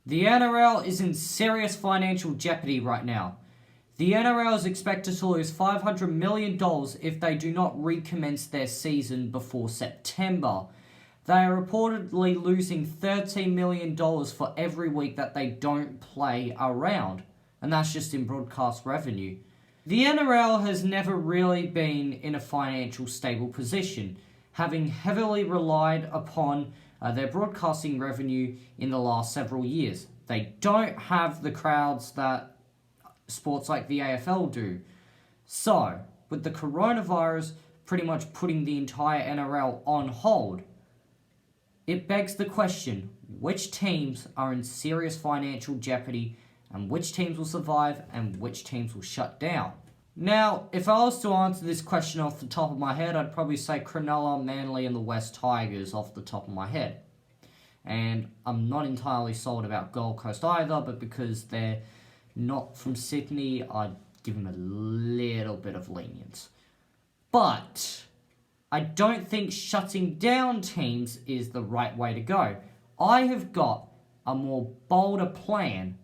The NRL is in serious financial jeopardy right now. The NRL is expected to lose $500 million if they do not recommence their season before September. They are reportedly losing $13 million for every week that they don't play around. And that's just in broadcast revenue. The NRL has never really been in a financial stable position, having heavily relied upon their broadcasting revenue in the last several years. They don't have the crowds that sports like the AFL do. So, with the coronavirus pretty much putting the entire NRL on hold, it begs the question, which teams are in serious financial jeopardy and which teams will survive and which teams will shut down? Now, if I was to answer this question off the top of my head, I'd probably say Cronulla, Manly and the West Tigers off the top of my head. And I'm not entirely sold about Gold Coast either, but because they're not from Sydney, I'd give them a little bit of lenience. But I don't think shutting down teams is the right way to go. I have got a more bolder plan,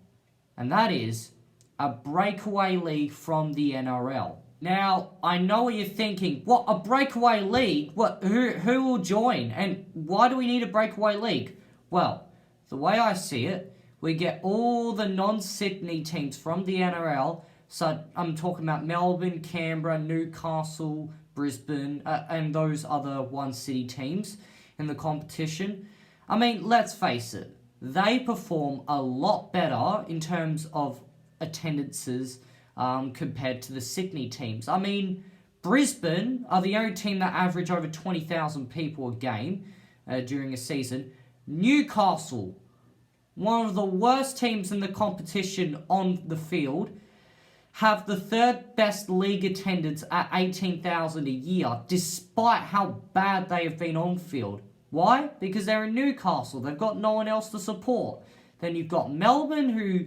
and that is a breakaway league from the NRL. Now, I know what you're thinking. What, a breakaway league? What? Who will join? And why do we need a breakaway league? Well, the way I see it, we get all the non-Sydney teams from the NRL. So I'm talking about Melbourne, Canberra, Newcastle, Brisbane, and those other one city teams in the competition. I mean, let's face it, they perform a lot better in terms of attendances compared to the Sydney teams. I mean, Brisbane are the only team that average over 20,000 people a game during a season. Newcastle, one of the worst teams in the competition on the field, have the third best league attendance at 18,000 a year, despite how bad they have been on field. Why? Because they're in Newcastle. They've got no one else to support. Then you've got Melbourne, who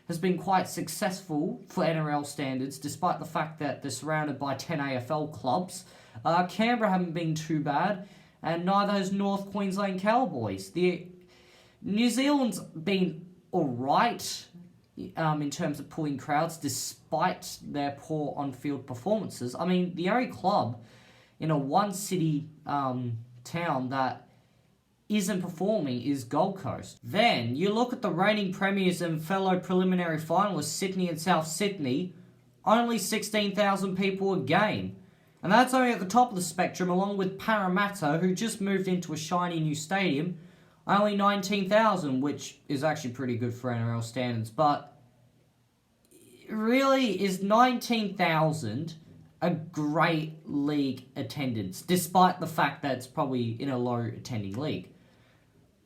has been quite successful for NRL standards, despite the fact that they're surrounded by 10 AFL clubs. Canberra haven't been too bad, and neither has North Queensland Cowboys. New Zealand's been alright in terms of pulling crowds, despite their poor on-field performances. I mean, the only club in a one-city town that isn't performing is Gold Coast. Then, you look at the reigning premiers and fellow preliminary finalists, Sydney and South Sydney, only 16,000 people a game. And that's only at the top of the spectrum, along with Parramatta, who just moved into a shiny new stadium, only 19,000, which is actually pretty good for NRL standards. But really, is 19,000 a great league attendance, despite the fact that it's probably in a low attending league?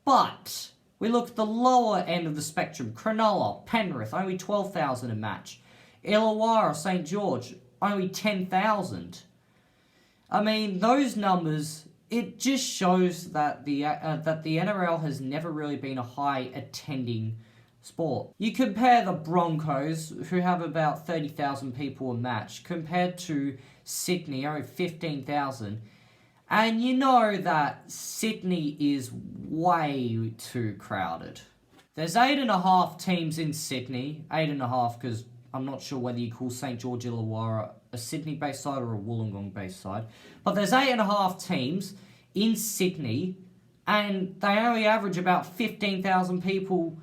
But we look at the lower end of the spectrum. Cronulla, Penrith, only 12,000 a match. Illawarra, St. George, only 10,000. I mean, those numbers, it just shows that the NRL has never really been a high attending sport. You compare the Broncos, who have about 30,000 people a match, compared to Sydney, only 15,000. And you know that Sydney is way too crowded. There's 8.5 teams in Sydney. 8.5 because I'm not sure whether you call St. George Illawarra a Sydney-based side or a Wollongong-based side. But there's 8.5 teams in Sydney, and they only average about 15,000 people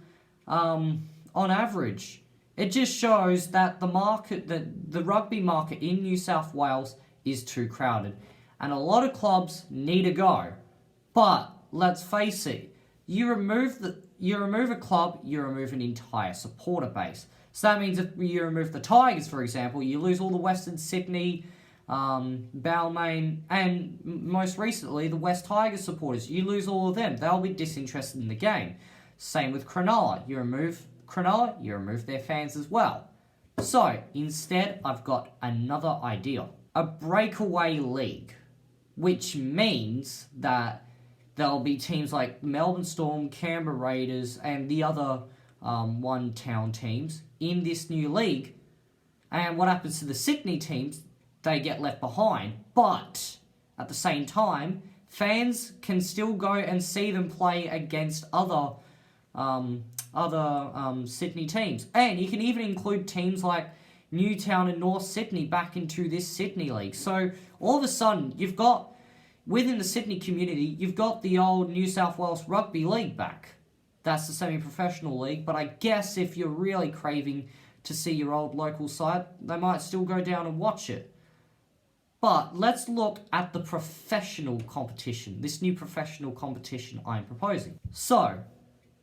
on average. It just shows that the rugby market in New South Wales is too crowded. And a lot of clubs need to go. But let's face it, you remove a club, you remove an entire supporter base. So that means if you remove the Tigers, for example, you lose all the Western Sydney, Balmain, and most recently the West Tigers supporters. You lose all of them. They'll be disinterested in the game. Same with Cronulla. You remove Cronulla, you remove their fans as well. So instead, I've got another idea. A breakaway league, which means that there'll be teams like Melbourne Storm, Canberra Raiders, and the other one-town teams in this new league. And what happens to the Sydney teams? They get left behind. But at the same time, fans can still go and see them play against other Sydney teams. And you can even include teams like Newtown and North Sydney back into this Sydney League. So all of a sudden, you've got, within the Sydney community, you've got the old New South Wales Rugby League back. That's the semi-professional league, but I guess if you're really craving to see your old local side, they might still go down and watch it. But let's look at the professional competition, this new professional competition I'm proposing. So,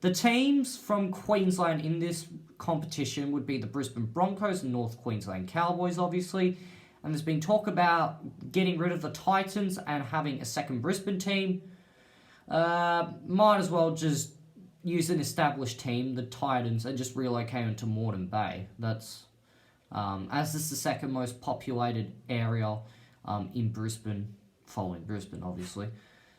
the teams from Queensland in this competition would be the Brisbane Broncos and North Queensland Cowboys, obviously. And there's been talk about getting rid of the Titans and having a second Brisbane team. Might as well just use an established team, the Titans, and just relocate them to Moreton Bay. That's, as this is the second most populated area in Brisbane, following Brisbane, obviously.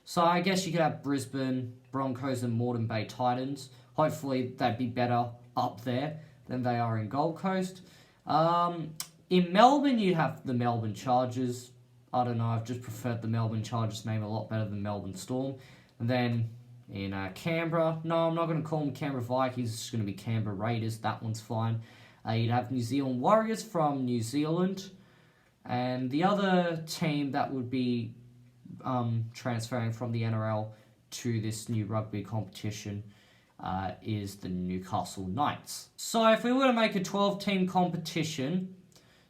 So I guess you could have Brisbane Broncos and Moreton Bay Titans. Hopefully they'd be better up there than they are in Gold Coast. In Melbourne, you have the Melbourne Chargers. I don't know, I've just preferred the Melbourne Chargers name a lot better than Melbourne Storm. And then in Canberra, no, I'm not going to call them Canberra Vikings, it's just going to be Canberra Raiders, that one's fine. You'd have New Zealand Warriors from New Zealand. And the other team that would be transferring from the NRL to this new rugby competition is the Newcastle Knights. So if we were to make a 12-team competition,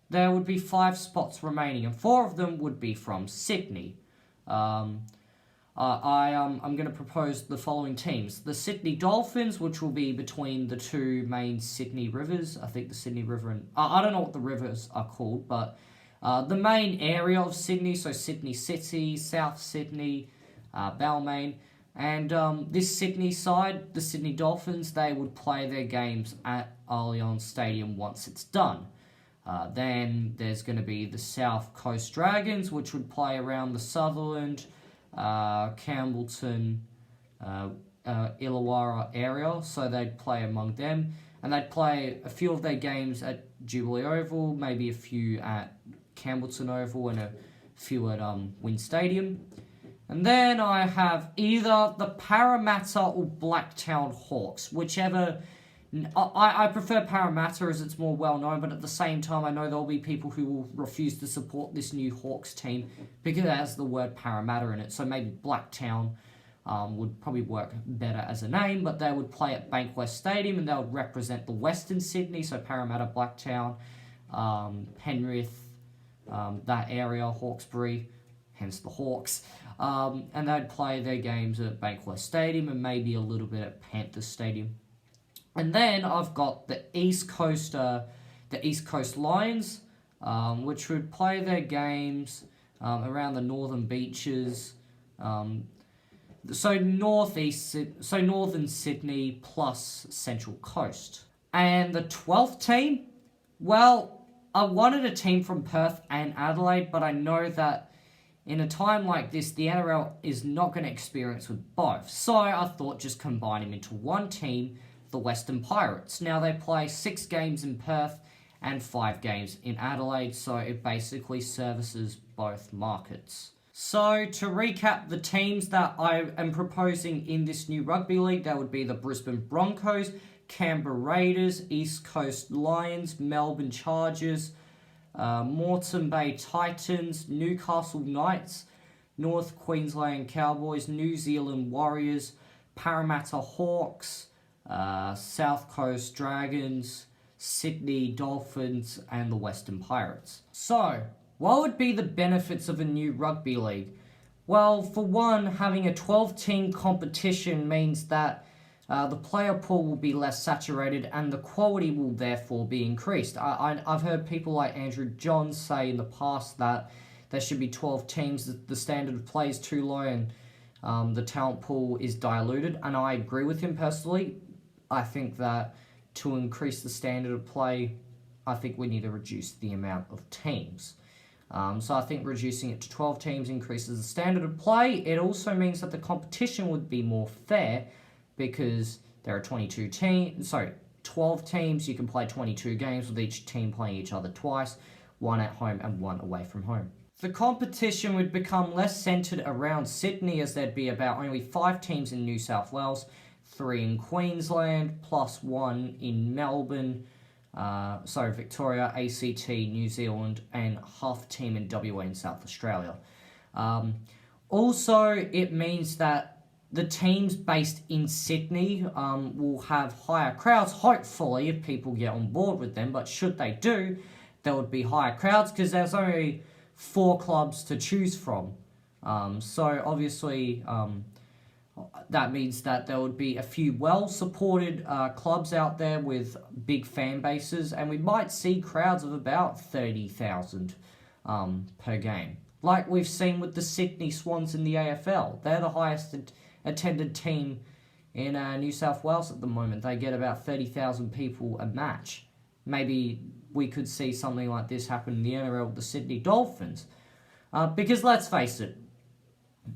there would be 5 spots remaining, and 4 of them would be from Sydney. I'm going to propose the following teams. The Sydney Dolphins, which will be between the 2 main Sydney rivers. I think the Sydney River and... I don't know what the rivers are called, but the main area of Sydney, so Sydney City, South Sydney, Balmain. And this Sydney side, the Sydney Dolphins, they would play their games at Allianz Stadium once it's done. Then there's going to be the South Coast Dragons, which would play around the Sutherland, Campbellton, Illawarra area, so they'd play among them. And they'd play a few of their games at Jubilee Oval, maybe a few at Campbellton Oval, and a few at Wynn Stadium. And then I have either the Parramatta or Blacktown Hawks, whichever... I prefer Parramatta as it's more well known, but at the same time I know there'll be people who will refuse to support this new Hawks team because it has the word Parramatta in it. So maybe Blacktown would probably work better as a name, but they would play at Bankwest Stadium and they would represent the Western Sydney, so Parramatta, Blacktown, Penrith, that area, Hawkesbury, hence the Hawks. And they'd play their games at Bankwest Stadium and maybe a little bit at Panthers Stadium. And then I've got the East Coast Lions, which would play their games around the northern beaches. So northern Sydney plus Central Coast. And the 12th team, well, I wanted a team from Perth and Adelaide, but I know that in a time like this, the NRL is not going to experience with both. So I thought just combine them into one team, the Western Pirates. Now they play 6 games in Perth and 5 games in Adelaide, so it basically services both markets. So to recap the teams that I am proposing in this new rugby league, that would be the Brisbane Broncos, Canberra Raiders, East Coast Lions, Melbourne Chargers, Moreton Bay Titans, Newcastle Knights, North Queensland Cowboys, New Zealand Warriors, Parramatta Hawks, South Coast Dragons, Sydney Dolphins, and the Western Pirates. So, what would be the benefits of a new rugby league? Well, for one, having a 12-team competition means that the player pool will be less saturated and the quality will therefore be increased. I've heard people like Andrew Johns say in the past that there should be 12 teams, that the standard of play is too low and the talent pool is diluted, and I agree with him personally. I think that to increase the standard of play, I think we need to reduce the amount of teams. So I think reducing it to 12 teams increases the standard of play. It also means that the competition would be more fair because there are 12 teams. You can play 22 games with each team playing each other twice, one at home and one away from home. The competition would become less centred around Sydney, as there'd be about only 5 teams in New South Wales, 3 in Queensland, plus 1 in Melbourne, Victoria, ACT, New Zealand, and half a team in WA and South Australia. Also, it means that the teams based in Sydney will have higher crowds, hopefully, if people get on board with them. But should they do, there would be higher crowds because there's only 4 clubs to choose from. So obviously, that means that there would be a few well-supported clubs out there with big fan bases, and we might see crowds of about 30,000 per game. Like we've seen with the Sydney Swans in the AFL. They're the highest attended team in New South Wales at the moment. They get about 30,000 people a match. Maybe we could see something like this happen in the NRL with the Sydney Dolphins. Because let's face it,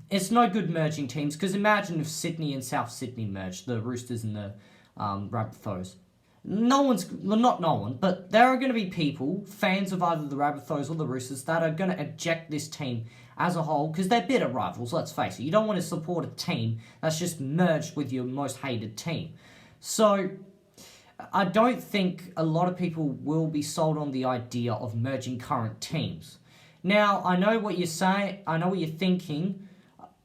it's no good merging teams, because imagine if Sydney and South Sydney merged, the Roosters and the Rabbitohs. Not no one, but there are going to be people, fans of either the Rabbitohs or the Roosters, that are going to eject this team as a whole, because they're bitter rivals, let's face it. You don't want to support a team that's just merged with your most hated team. So, I don't think a lot of people will be sold on the idea of merging current teams. Now, I know what you're saying, I know what you're thinking,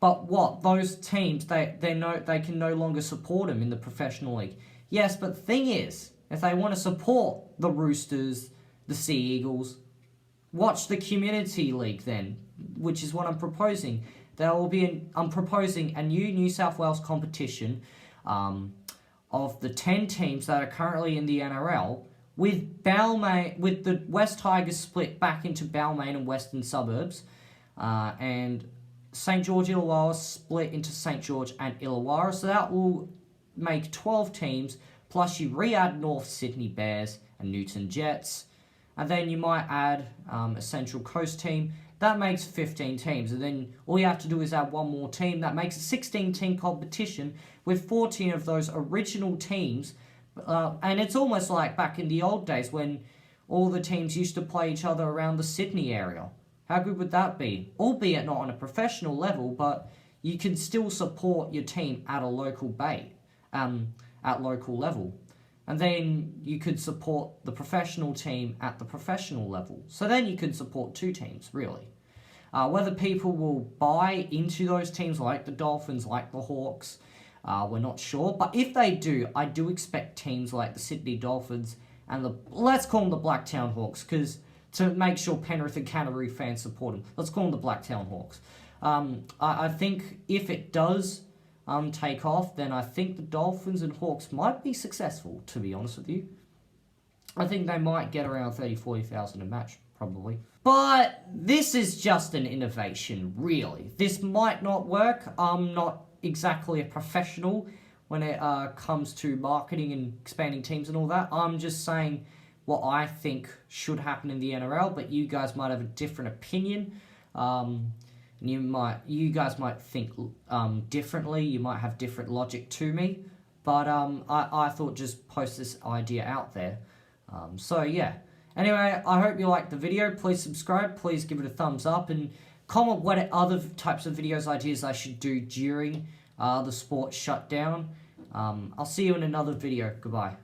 but what? Those teams, they can no longer support them in the professional league. Yes, but the thing is, if they want to support the Roosters, the Sea Eagles, watch the Community League then, which is what I'm proposing. I'm proposing a new South Wales competition of the 10 teams that are currently in the NRL, with the West Tigers split back into Balmain and Western Suburbs, and St George Illawarra split into St George and Illawarra. So that will make 12 teams, plus you re-add North Sydney Bears and Newton Jets, and then you might add a Central Coast team. That makes 15 teams, and then all you have to do is add one more team. That makes a 16-team competition with 14 of those original teams, and it's almost like back in the old days when all the teams used to play each other around the Sydney area. How good would that be? Albeit not on a professional level, but you can still support your team at a local at local level. And then you could support the professional team at the professional level. So then you could support 2 teams, really. Whether people will buy into those teams like the Dolphins, like the Hawks, we're not sure. But if they do, I do expect teams like the Sydney Dolphins and let's call them the Blacktown Hawks, because to make sure Penrith and Canterbury fans support them, let's call them the Blacktown Hawks. I think if it does take off, then I think the Dolphins and Hawks might be successful, to be honest with you. I think they might get around 30,000-40,000 a match, probably. But this is just an innovation, really. This might not work. I'm not exactly a professional when it comes to marketing and expanding teams and all that. I'm just saying what I think should happen in the NRL, but you guys might have a different opinion. You guys might think differently. You might have different logic to me, but I thought just post this idea out there. So yeah. Anyway, I hope you liked the video. Please subscribe. Please give it a thumbs up and comment what other types of videos ideas I should do during the sports shutdown. I'll see you in another video. Goodbye.